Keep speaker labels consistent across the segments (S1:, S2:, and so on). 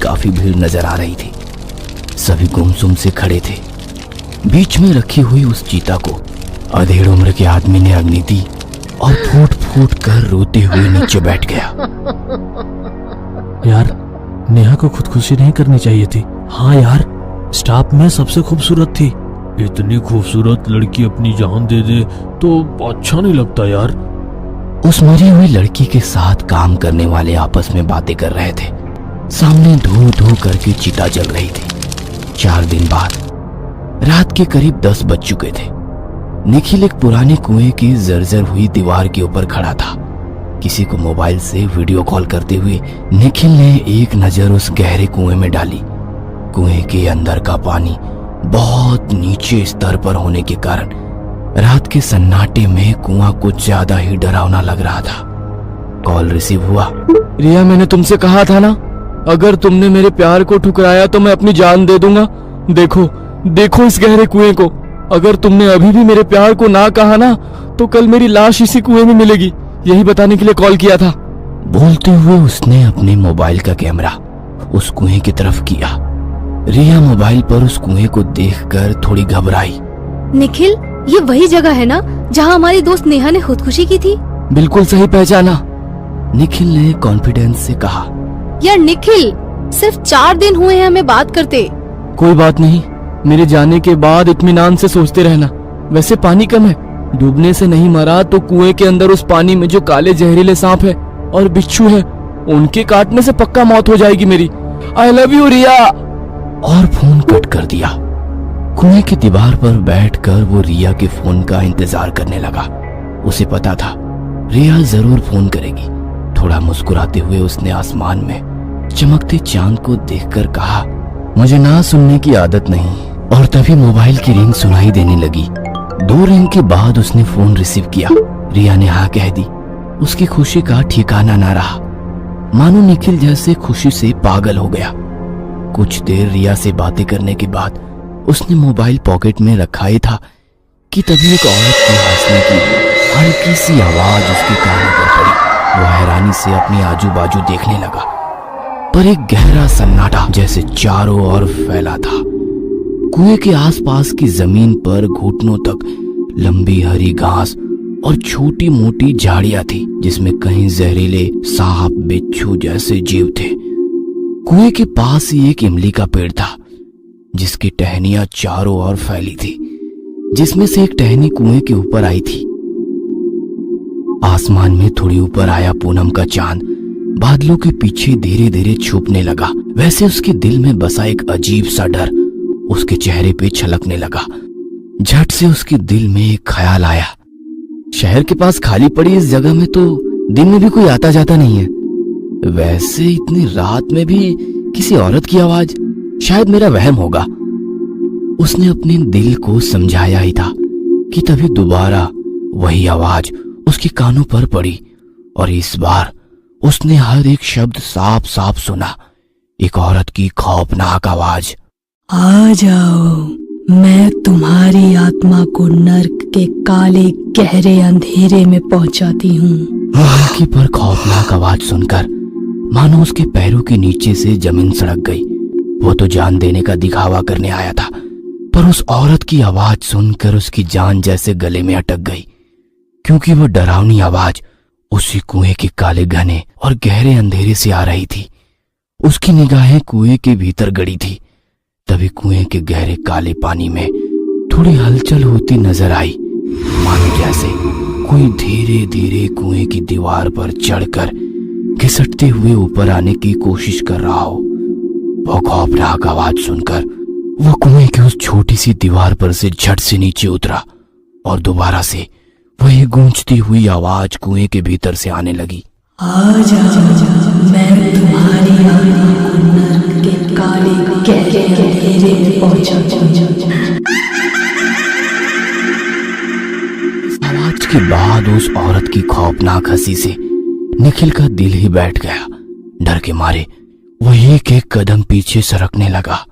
S1: काफी भीड़ नजर आ रही थी। सभी गुमसुम से खड़े थे। बीच में रखी हुई उस चीता को अधेड़ उम्र के आदमी ने अग्नि दी और फूट फूट कर रोते हुए नीचे बैठ गया।
S2: यार, नेहा को खुदकुशी नहीं करनी चाहिए थी। हाँ यार, स्टाफ में सबसे खूबसूरत थी। इतनी खूबसूरत लड़की अपनी जान दे दे तो अच्छा नहीं लगता यार।
S1: उस मरी हुई लड़की के साथ काम करने वाले आपस में बातें कर रहे थे। सामने धू धू करके चिता जल रही थी। 4 दिन बाद रात के करीब 10 बज चुके थे। निखिल एक पुराने कुएं की जर्जर हुई दीवार के ऊपर खड़ा था। किसी को मोबाइल से वीडियो कॉल करते हुए निखिल ने एक नजर उस गहरे कुएं में डाली। कुएं के अंदर का पानी बहुत नीचे स्तर पर होने के कारण रात के सन्नाटे में कुआं कुछ ज्यादा ही डरावना लग रहा था। कॉल रिसीव हुआ।
S3: रिया, मैंने तुमसे कहा था ना, अगर तुमने मेरे प्यार को ठुकराया तो मैं अपनी जान दे दूंगा। देखो देखो इस गहरे कुएं को। अगर तुमने अभी भी मेरे प्यार को ना कहा ना तो कल मेरी लाश इसी कुएं में मिलेगी। यही बताने के लिए कॉल किया था।
S1: बोलते हुए उसने अपने मोबाइल का कैमरा उस कुएं की तरफ किया। रिया मोबाइल पर उस कुएं को देखकर थोड़ी घबराई।
S4: निखिल, ये वही जगह है ना जहाँ हमारी दोस्त नेहा ने खुदकुशी की थी?
S3: बिल्कुल सही पहचाना,
S1: निखिल ने कॉन्फिडेंस से कहा।
S4: यार निखिल, सिर्फ 4 दिन हुए हैं हमें बात करते।
S3: कोई बात नहीं, मेरे जाने के बाद इत्मीनान से सोचते रहना। वैसे पानी कम है, डूबने से नहीं मरा तो कुएं के अंदर उस पानी में जो काले जहरीले सांप है और बिच्छू है, उनके काटने से पक्का मौत हो जाएगी मेरी। आई लव यू रिया।
S1: और फोन कट कर दिया। कुएं की दीवार पर बैठकर वो रिया के फोन का इंतजार करने लगा। उसे पता था रिया जरूर फोन करेगी। थोड़ा मुस्कुराते हुए उसने आसमान में चमकते चांद को देखकर कहा, मुझे ना सुनने की आदत नहीं। और तभी मोबाइल की रिंग सुनाई देने लगी। 2 रिंग के बाद उसने फोन रिसीव किया। रिया ने हाँ कह दी। उसकी खुशी का ठिकाना ना रहा। मानो निखिल जैसे खुशी से पागल हो गया। कुछ देर रिया से बातें करने के बाद उसने मोबाइल पॉकेट में रखा ही था कि तभी एक औरत के हंसने की हल्की सी आवाज उसके कानों पर पड़ी। वो हैरानी से अपने आजू बाजू देखने लगा, पर एक गहरा सन्नाटा जैसे चारों ओर फैला था। कुएं के आसपास की जमीन पर घुटनों तक लंबी हरी घास और छोटी मोटी झाड़ियां थी, जिसमें कहीं जहरीले सांप बिच्छू जैसे जीव थे। कुएं के पास ही एक इमली का पेड़ था, जिसकी टहनियां चारों ओर फैली थी, जिसमें से एक टहनी कुएं के ऊपर आई थी। आसमान में थोड़ी ऊपर आया पूनम का चांद बादलों के पीछे धीरे धीरे छुपने लगा। वैसे उसके दिल में बसा एक अजीब सा डर उसके चेहरे पे छलकने लगा। झट से उसके दिल में एक ख्याल आया, शहर के पास खाली पड़ी इस जगह में तो दिन में भी कोई आता जाता नहीं है। वैसे इतनी रात में भी किसी औरत की आवाज, शायद मेरा वहम होगा। उसने अपने दिल को समझाया ही था कि तभी दोबारा वही आवाज उसके कानों पर पड़ी और इस बार उसने हर एक शब्द साफ साफ सुना। एक औरत की खौफनाक आवाज,
S5: आ जाओ, मैं तुम्हारी आत्मा को नर्क के काले गहरे अंधेरे में पहुंचाती हूँ।
S1: हल्की पर खौफनाक आवाज सुनकर मानो उसके पैरों के नीचे से जमीन सड़क गई। वो तो जान देने का दिखावा करने आया था, पर उस औरत की आवाज सुनकर उसकी जान जैसे गले में अटक गई, क्योंकि वो डरावनी आवाज उसी कुएं के काले घने और गहरे अंधेरे से आ रही थी। उसकी निगाहें कुएं के भीतर गड़ी थी। तभी कुएं के गहरे काले पानी में थोड़ी हलचल होती नजर आई, मानो जैसे कोई धीरे धीरे कुएं की दीवार पर चढ़कर घिसटते हुए ऊपर आने की कोशिश कर रहा हो। वो खौफनाक आवाज सुनकर वो कुएं की उस छोटी सी दीवार पर से झट से नीचे उतरा और दोबारा से वही गूंजती हुई आवाज कुएं के भीतर से आने लगी।
S5: आ जाओ, मैं तुम्हारी आत्मा को नर्क के काले गहरे अंधेरे में पहुंचाती हूँ।
S1: आवाज के बाद उस औरत की खौफनाक हंसी से निखिल का दिल ही बैठ गया। डर के मारे वो एक एक कदम पीछे सरकने लगा,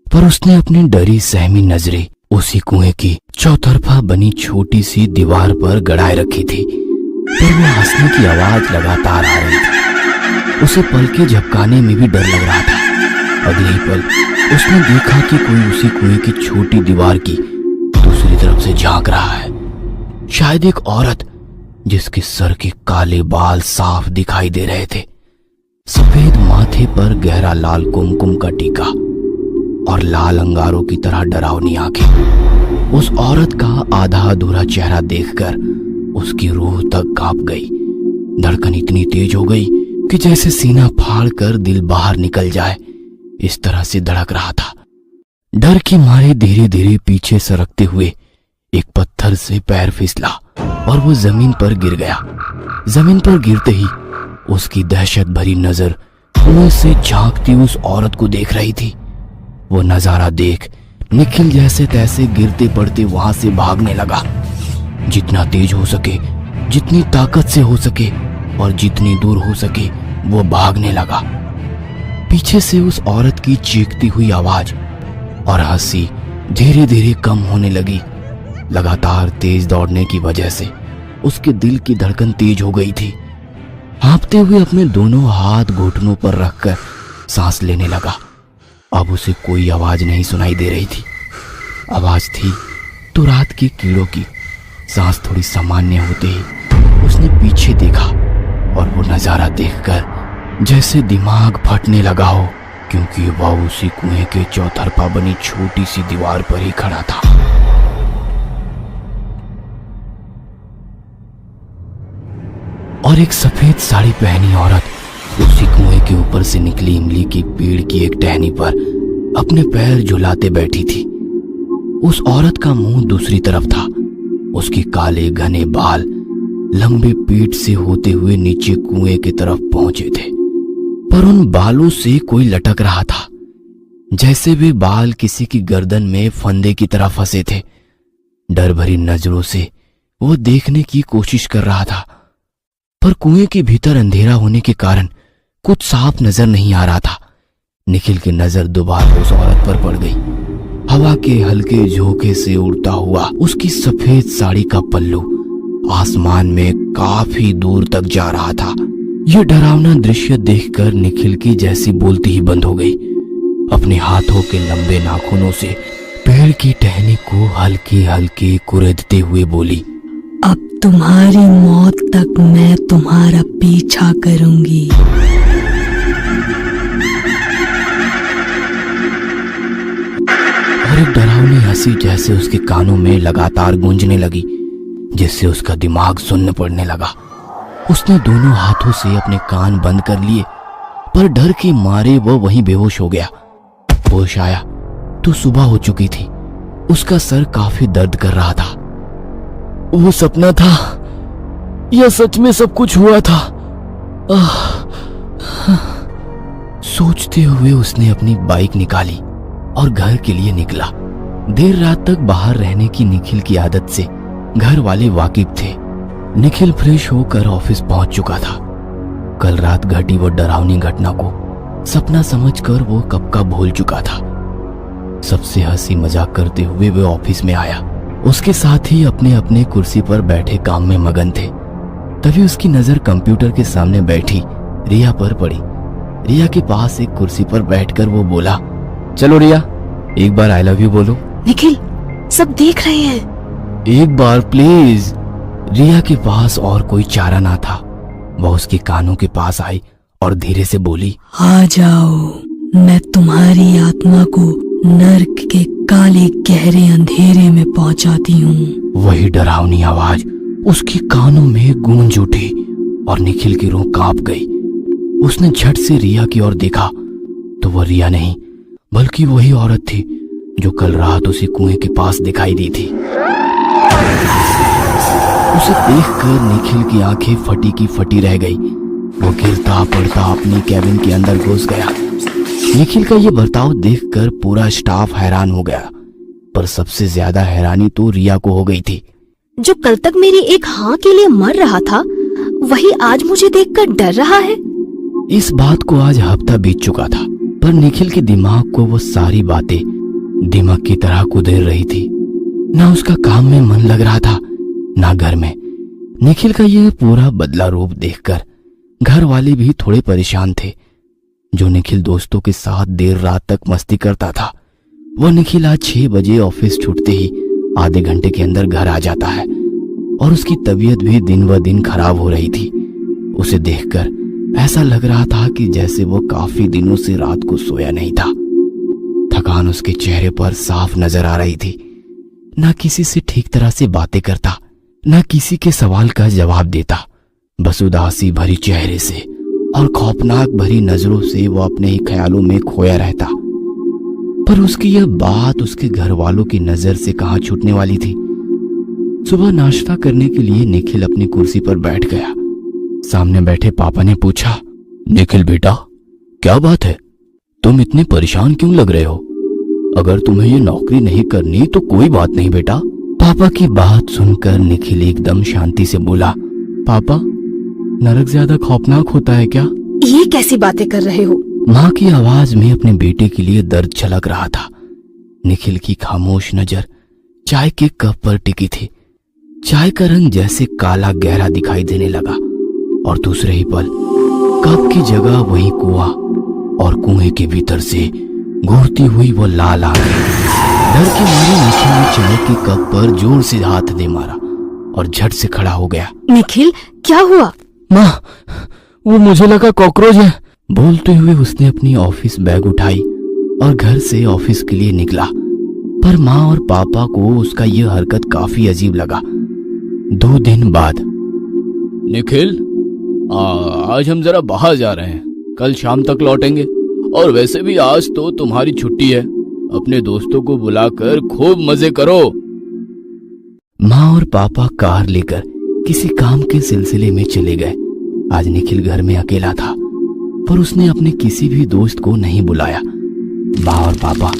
S1: पर उसने अपनी डरी सहमी नजरें उसी कुएं की चौतरफा बनी छोटी सी दीवार पर गड़ाए रखी थी। पर वो हंसने की आवाज लगातार आ रही थी। उसे पलके झपकाने में भी डर लग रहा था। अगले ही पल उसने देखा कि कोई उसी कुएं की छोटी दीवार की दूसरी तरफ से झांक रहा है। शायद एक औरत जिसके सर के काले बाल साफ दिखाई दे रहे थे, सफेद माथे पर गहरा लाल कुमकुम का टीका और लाल अंगारों की तरह डरावनी आंखें। उस औरत का आधा अधूरा चेहरा देखकर उसकी रूह तक कांप गई। धड़कन इतनी तेज हो गई कि जैसे सीना फाड़ कर दिल बाहर निकल जाए, इस तरह से धड़क रहा था। डर के मारे धीरे धीरे पीछे सरकते हुए एक पत्थर से पैर फिसला और वो जमीन पर गिर गया। जमीन पर गिरते ही उसकी दहशत भरी नजर कुएं से झांकती उस औरत को देख रही थी। वो नजारा देख निखिल जैसे तैसे गिरते पड़ते वहां से भागने लगा। जितना तेज हो सके, जितनी ताकत से हो सके और जितनी दूर हो सके वो भागने लगा। पीछे से उस औरत की चीखती हुई आवाज और हंसी धीरे धीरे कम होने लगी। लगातार तेज दौड़ने की वजह से उसके दिल की धड़कन तेज हो गई थी। हाँफते हुए अपने दोनों हाथ घुटनों पर रखकर सांस लेने लगा। अब उसे कोई आवाज नहीं सुनाई दे रही थी। आवाज थी तो रात के कीड़ों की। सांस थोड़ी सामान्य होते ही उसने पीछे देखा और वो नजारा देखकर जैसे दिमाग फटने लगा हो, क्योंकि वह उसी कुएं के चौतरफा बनी छोटी सी दीवार पर ही खड़ा था। और एक सफेद साड़ी पहनी औरत उसी कुएं के ऊपर से निकली इमली की पेड़ की एक टहनी पर अपने पैर झुलाते बैठी थी। उस औरत का मुंह दूसरी तरफ था। उसके काले घने बाल लंबे पीठ से होते हुए नीचे कुएं की तरफ पहुंचे थे, पर उन बालों से कोई लटक रहा था, जैसे वे बाल किसी की गर्दन में फंदे की तरह फंसे थे। डर भरी नजरों से वो देखने की कोशिश कर रहा था, पर कुएं के भीतर अंधेरा होने के कारण कुछ साफ नजर नहीं आ रहा था। निखिल की नजर दोबारा उस औरत पर पड़ गई। हवा के हल्के झोंके से उड़ता हुआ उसकी सफेद साड़ी का पल्लू आसमान में काफी दूर तक जा रहा था। यह डरावना दृश्य देखकर निखिल की जैसी बोलती ही बंद हो गई। अपने हाथों के लंबे नाखूनों से पेड़ की टहनी को हल्के हल्के कुरेदते हुए बोली,
S5: अब तुम्हारी मौत तक मैं तुम्हारा पीछा करूंगी।
S1: और एक डरावनी हंसी जैसे उसके कानों में लगातार गूंजने लगी, जिससे उसका दिमाग सुन्न पड़ने लगा। उसने दोनों हाथों से अपने कान बंद कर लिए, पर डर के मारे वह वहीं बेहोश हो गया। होश आया तो सुबह हो चुकी थी। उसका सर काफी दर्द कर रहा था।
S3: वो सपना था या सच में सब कुछ हुआ था?
S1: सोचते हुए उसने अपनी बाइक निकाली और घर के लिए निकला। देर रात तक बाहर रहने की निखिल की आदत से घर वाले वाकिफ थे। निखिल फ्रेश होकर ऑफिस पहुंच चुका था। कल रात घटी वो डरावनी घटना को सपना समझकर वो कब का भूल चुका था। सबसे हंसी मजाक करते हुए वो ऑफिस में आया। उसके साथ ही अपने अपने कुर्सी पर बैठे काम में मगन थे। तभी उसकी नजर कंप्यूटर के सामने बैठी रिया पर पड़ी। रिया के पास एक कुर्सी पर बैठकर वो बोला,
S3: चलो रिया, एक बार आई लव यू बोलो।
S4: निखिल, सब देख रहे हैं।
S3: एक बार प्लीज।
S1: रिया के पास और कोई चारा ना था। वह उसके कानों के पास आई और धीरे से बोली,
S5: आ जाओ, मैं तुम्हारी आत्मा को नर्क के काले गहरे अंधेरे में पहुंचाती हूँ।
S1: वही डरावनी आवाज उसके कानों में गूंज उठी और निखिल की रूह कांप गई। उसने झट से रिया की ओर देखा तो वह रिया नहीं बल्कि वही औरत थी जो कल रात उसे कुएं के पास दिखाई दी थी। उसे देखकर निखिल की आंखें फटी की फटी रह गई। वो गिरता पड़ता अपनी कैबिन के अंदर घुस गया। निखिल का ये बर्ताव देखकर पूरा स्टाफ हैरान हो गया, पर सबसे ज्यादा हैरानी तो रिया को हो गई थी।
S4: जो कल तक मेरी एक हाँ के लिए मर रहा था, वही आज मुझे देखकर डर रहा है।
S1: इस बात को आज हफ्ता बीत चुका था, पर निखिल के दिमाग को वो सारी बातें दिमाग की तरह कुदेर रही थी। ना उसका काम में मन लग रहा था, ना घर में। निखिल का यह पूरा बदला रूप देखकर घर वाले भी थोड़े परेशान थे। जो निखिल दोस्तों के साथ देर रात तक मस्ती करता था, वह निखिल आज 6 बजे ऑफिस छूटते ही आधे घंटे के अंदर घर आ जाता है और उसकी तबीयत भी दिन ब दिन खराब हो रही थी। उसे देखकर ऐसा लग रहा था कि जैसे वो काफी दिनों से रात को सोया नहीं था। थकान उसके चेहरे पर साफ नजर आ रही थी। ना किसी से ठीक तरह से बातें करता, ना किसी के सवाल का जवाब देता। बस उदासी भरी चेहरे से और खौफनाक भरी नजरों से वो अपने ही ख्यालों में खोया रहता। पर उसकी यह बात उसके घर वालों की नजर से कहां छूटने वाली थी। सुबह नाश्ता करने के लिए निखिल अपनी कुर्सी पर बैठ गया। सामने बैठे पापा ने पूछा, निखिल बेटा, क्या बात है? तुम इतने परेशान क्यों लग रहे हो? अगर तुम्हें ये नौकरी नहीं करनी तो कोई बात नहीं बेटा। पापा की बात सुनकर निखिल एकदम शांति से बोला, पापा, नरक ज्यादा खौफनाक होता है क्या?
S4: ये कैसी बातें कर रहे हो?
S1: माँ की आवाज में अपने बेटे के लिए दर्द झलक रहा था। निखिल की खामोश नजर चाय के कप पर टिकी थी। चाय का रंग जैसे काला गहरा दिखाई देने लगा और दूसरे ही पल कप की जगह वही कुआं और कुएं के भीतर से घूरती हुई वो लाल आंखें। डर के मारे निखिल ने चाय के कप पर जोर से हाथ दे मारा और झट से खड़ा हो गया।
S4: निखिल, क्या हुआ?
S3: माँ, वो मुझे लगा कॉकरोच है।
S1: बोलते हुए उसने अपनी ऑफिस बैग उठाई और घर से ऑफिस के लिए निकला। पर माँ और पापा को उसका यह हरकत काफी अजीब लगा। 2 दिन बाद,
S3: निखिल, आज हम जरा बाहर जा रहे हैं, कल शाम तक लौटेंगे। और वैसे भी आज तो तुम्हारी छुट्टी है, अपने दोस्तों को बुलाकर खूब मजे करो।
S1: माँ और पापा कार लेकर किसी काम के सिलसिले में चले गए। आज निखिल घर में अकेला था, पर उसने अपने किसी भी दोस्त को नहीं बुलाया। माँ और पापा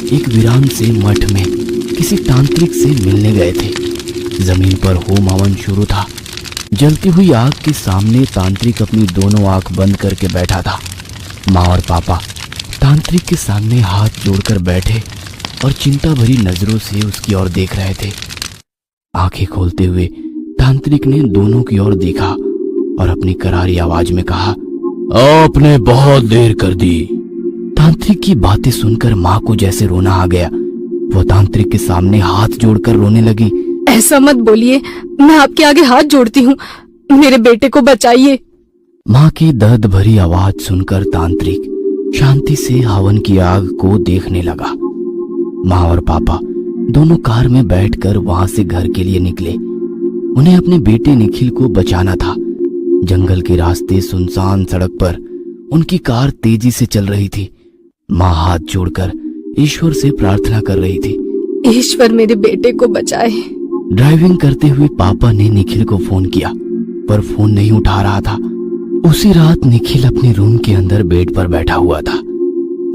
S1: एक वीरान से मठ में किसी तांत्रिक से मिलने गए थे। जमीन पर होम हवन शुरू था। जलती हुई आग के सामने तांत्रिक अपनी दोनों आंख बंद करके बैठा था। माँ और पापा तांत्रिक के सामने हाथ जोड़कर बैठे और चिंता भरी नजरों से उसकी ओर देख रहे थे। आंखें खोलते हुए तांत्रिक ने दोनों की ओर देखा और अपनी करारी आवाज में कहा,
S3: आपने बहुत देर कर दी।
S1: तांत्रिक की बातें सुनकर माँ को जैसे रोना आ गया। वो तांत्रिक के सामने हाथ जोड़कर रोने लगी।
S5: ऐसा मत बोलिए, मैं आपके आगे हाथ जोड़ती हूँ, मेरे बेटे को बचाइए।
S1: माँ की दर्द भरी आवाज सुनकर तांत्रिक शांति से हवन की आग को देखने लगा। माँ और पापा दोनों कार में बैठकर वहां से घर के लिए निकले। उन्हें अपने बेटे निखिल को बचाना था। जंगल के रास्ते सुनसान सड़क पर उनकी कार तेजी से चल रही थी। माँ हाथ जोड़कर ईश्वर से प्रार्थना कर रही थी,
S5: ईश्वर मेरे बेटे को बचाए।
S1: ड्राइविंग करते हुए पापा ने निखिल को फोन किया, पर फोन नहीं उठा रहा था। उसी रात निखिल अपने रूम के अंदर बेड पर बैठा हुआ था।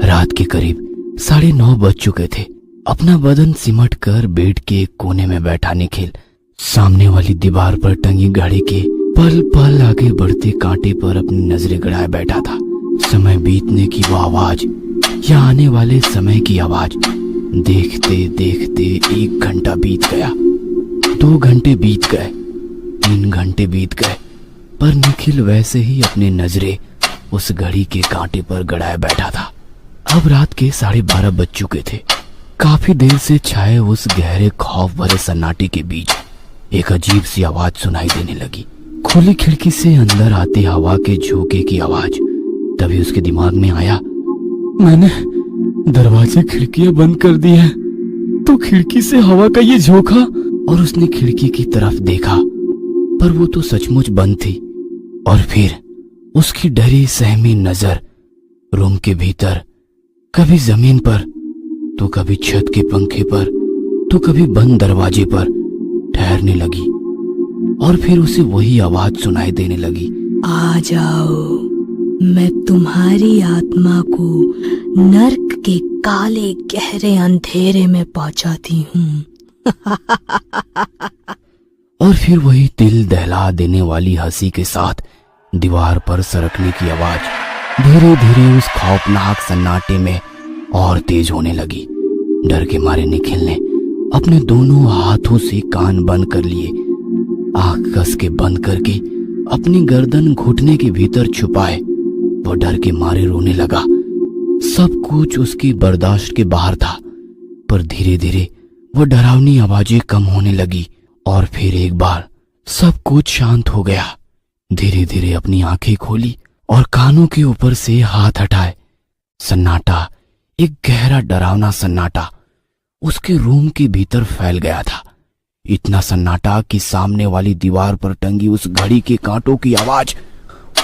S1: रात के करीब 9:30 बज चुके थे। अपना बदन सिमट कर बेड के एक कोने में बैठा निखिल सामने वाली दीवार पर टंगी घड़ी के पल पल आगे बढ़ते कांटे पर अपनी नजरें गड़ाए बैठा था। समय बीतने की वो आवाज या आने वाले समय की आवाज। देखते देखते 1 घंटा बीत गया, 2 घंटे बीत गए, 3 घंटे बीत गए, पर निखिल वैसे ही अपनी नजरें उस घड़ी के कांटे पर गड़ाए बैठा था। अब रात के 12:30 बज चुके थे। काफी देर से छाए उस गहरे खौफ भरे सन्नाटे के बीच एक अजीब सी आवाज सुनाई देने लगी। खुली खिड़की से अंदर आती हवा के झोंके की आवाज। तभी उसके दिमाग में आया,
S3: मैंने दरवाजे खिड़कियां बंद कर दी है, तो खिड़की से हवा का ये झोंका।
S1: और उसने खिड़की की तरफ देखा, पर वो तो सचमुच बंद थी। और फिर उसकी डरी सहमी नजर रूम के भीतर कभी जमीन पर, तो कभी छत के पंखे पर, तो कभी बंद दरवाजे पर ठहरने लगी। और फिर उसे वही आवाज सुनाई देने लगी,
S5: आ जाओ, मैं तुम्हारी आत्मा को नर्क के काले गहरे अंधेरे में पहुंचाती हूँ।
S1: और फिर वही दिल दहला देने वाली हंसी के साथ दीवार पर सरकने की आवाज धीरे धीरे उस खौफनाक सन्नाटे में और तेज होने लगी। डर के मारे निखिल ने अपने दोनों हाथों से कान बंद कर लिए, आंख कस के बंद करके अपनी गर्दन घुटने के भीतर छुपाए वो डर के मारे रोने लगा। सब कुछ उसकी बर्दाश्त के बाहर था, पर धीरे धीरे वो डरावनी आवाजें कम होने लगी और फिर एक बार सब कुछ शांत हो गया। धीरे धीरे अपनी आंखें खोली और कानों के ऊपर से हाथ हटाए। सन्नाटा, एक गहरा डरावना सन्नाटा उसके रूम के भीतर फैल गया था। इतना सन्नाटा कि सामने वाली दीवार पर टंगी उस घड़ी के कांटों की आवाज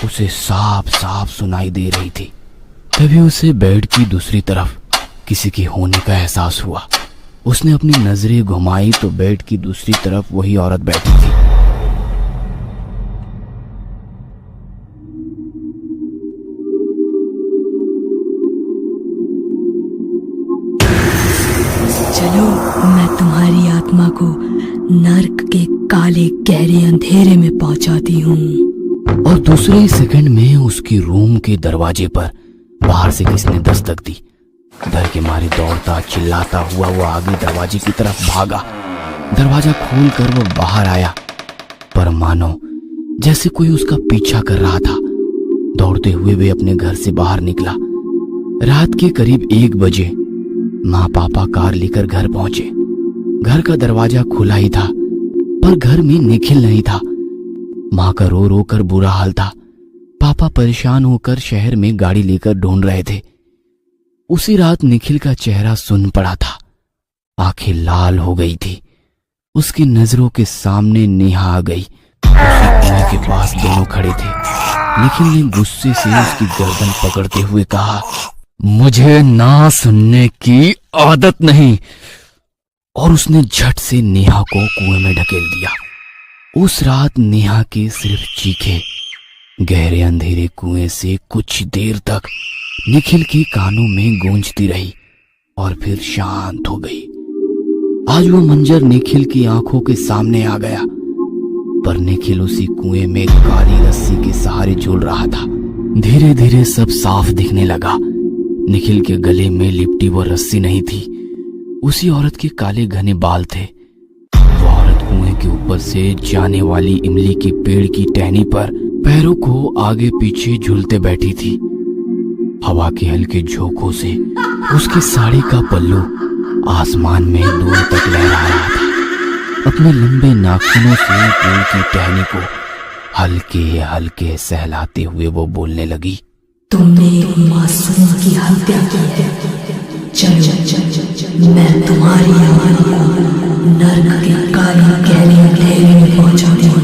S1: उसे साफ साफ सुनाई दे रही थी। तभी उसे बेड की दूसरी तरफ किसी के होने का एहसास हुआ। उसने अपनी नजरें घुमाई तो बेड की दूसरी तरफ वही औरत बैठी थी।
S5: चलो, मैं तुम्हारी आत्मा को नर्क के काले गहरे अंधेरे में पहुंचाती हूँ।
S1: और दूसरे ही सेकंड में उसकी रूम के दरवाजे पर बाहर से किसने दस्तक दी। डर के मारे दौड़ता चिल्लाता हुआ वो आगे दरवाजे की तरफ भागा। दरवाजा खोलकर वो बाहर आया, पर मानो जैसे कोई उसका पीछा कर रहा था। दौड़ते हुए वे अपने घर से बाहर निकला। रात के करीब 1 बजे माँ पापा कार लेकर घर पहुंचे। घर का दरवाजा खुला ही था, पर घर में निखिल नहीं था। माँ का रो रो कर बुरा हाल था। पापा परेशान होकर शहर में गाड़ी लेकर ढूंढ रहे थे। उसी रात निखिल का चेहरा सुन्न पड़ा था, आंखें लाल हो गई थी। उसकी नजरों के सामने नेहा आ गई। उसके कुएं के पास दोनों खड़े थे। निखिल ने गुस्से से उसकी गर्दन पकड़ते हुए कहा, मुझे ना सुनने की आदत नहीं। और उसने झट से नेहा को कुएं में ढकेल दिया। उस रात नेहा के सिर्फ चीखे गहरे अंधेरे कुएं से कुछ देर तक निखिल के कानों में गूंजती रही और फिर शांत हो गई। आज वो मंजर निखिल की आंखों के सामने आ गया, पर निखिल उसी कुएं में काली रस्सी के सहारे झूल रहा था। धीरे धीरे सब साफ दिखने लगा। निखिल के गले में लिपटी वो रस्सी नहीं थी, उसी औरत के काले घने बाल थे। वो औरत कुएं के ऊपर से जाने वाली इमली के पेड़ की टहनी पर पैरों को आगे पीछे झूलते बैठी थी। हवा के हल्के झोंकों से उसकी साड़ी का पल्लू आसमान में दूर तक लहरा रहा था। अपने लंबे नाखूनों से पेड़ की टहनी को हल्के हल्के सहलाते हुए वो बोलने लगी,
S5: तुमने एक मासूम की हत्या की है। चलो, मैं तुम्हारी आत्मा को नर्क के काले गहरे अंधेरे में पहुंचाती हूँ।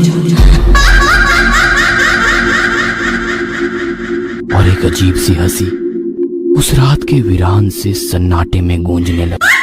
S1: और एक अजीब सी हंसी उस रात के वीरान से सन्नाटे में गूंजने लगी।